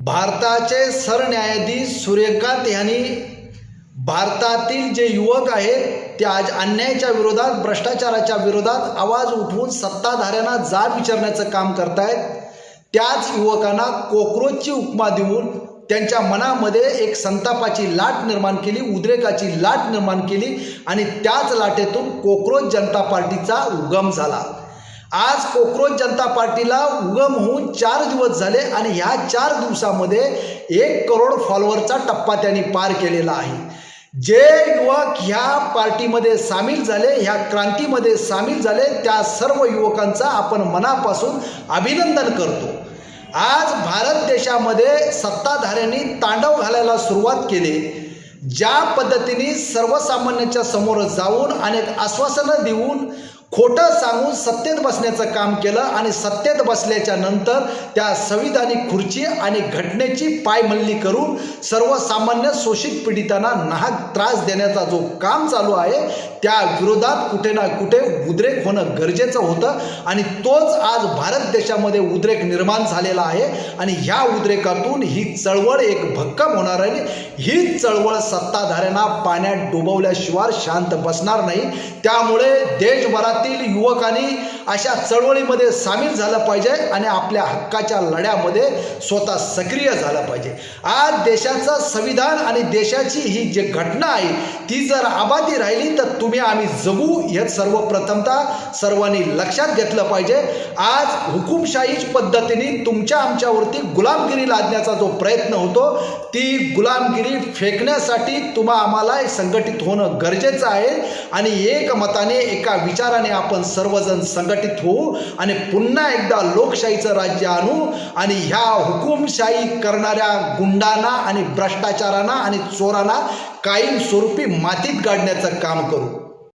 भारताचे सरन्यायाधीश सूर्यकांत यांनी भारतातील जे युवक आहेत ते आज अन्यायाच्या विरोधात, भ्रष्टाचाराच्या विरोधात आवाज उठवून सत्ताधाऱ्यांना जाब विचारण्याचं काम करतायत। त्याच युवकांना कॉकरोचची उपमा देऊन त्यांच्या मनामध्ये एक संतापाची लाट निर्माण केली, उद्रेकाची लाट निर्माण केली आणि त्याच लाटेतून कॉकरोच जनता पार्टीचा उगम झाला। आज कॉकरोच जनता पार्टीला उगम होऊन 4 दिवस झाले आणि ह्या 4 दिवसामध्ये 1 करोड फॉलोअरचा टप्पा त्यांनी पार केलेला आहे। जे युवक ह्या पार्टीमध्ये सामील झाले, ह्या क्रांतीमध्ये सामील झाले, त्या सर्व युवकांचा आपण मनापासून अभिनंदन करतो। आज भारत देशामध्ये सत्ताधाऱ्यांनी तांडव घालायला सुरुवात केली। ज्या पद्धतीने सर्वसामान्यांच्या समोर जाऊन अनेक आश्वासनं देऊन खोटं सांगून सत्तेत बसण्याचं काम केलं आणि सत्तेत बसल्याच्या नंतर त्या संविधानिक खुर्ची आणि घटनेची पायमल्ली करून सर्वसामान्य शोषित पीडितांना नाहक त्रास देण्याचा जो काम चालू आहे त्या विरोधात कुठे ना कुठे उद्रेक होणं गरजेचं होतं आणि तोच आज भारत देशामध्ये उद्रेक निर्माण झालेला आहे आणि ह्या उद्रेकातून ही चळवळ एक भक्कम होणार आहे। ही चळवळ सत्ताधाऱ्यांना पाण्यात डुबवल्याशिवाय शांत बसणार नाही। त्यामुळे देशभरात युवकांनी अशा चळवळीमध्ये सामील झालं पाहिजे आणि आपल्या हक्काच्या लढ्यामध्ये स्वतः सक्रिय झालं पाहिजे। आज देशाचं संविधान आणि देशाची ही जी घटना आहे ती जर आबादी राहिली तर तुम्ही आम्ही जगू हे सर्वप्रथमतः सर्वांनी लक्षात घेतलं पाहिजे। आज हुकुमशाही पद्धतीने तुमच्या आमच्यावरती गुलामगिरी लादण्याचा जो प्रयत्न होतो ती गुलामगिरी फेकण्यासाठी आम्हाला संघटित होणं गरजेचं आहे आणि एकमताने एका विचाराने आपण सर्वजण संघटित होऊ आणि पुन्हा एकदा लोकशाहीचं राज्य आणू आणि ह्या हुकुमशाही करणाऱ्या गुंडांना आणि भ्रष्टाचारांना आणि चोरांना कायमस्वरूपी मातीत गाडण्याचं काम करू।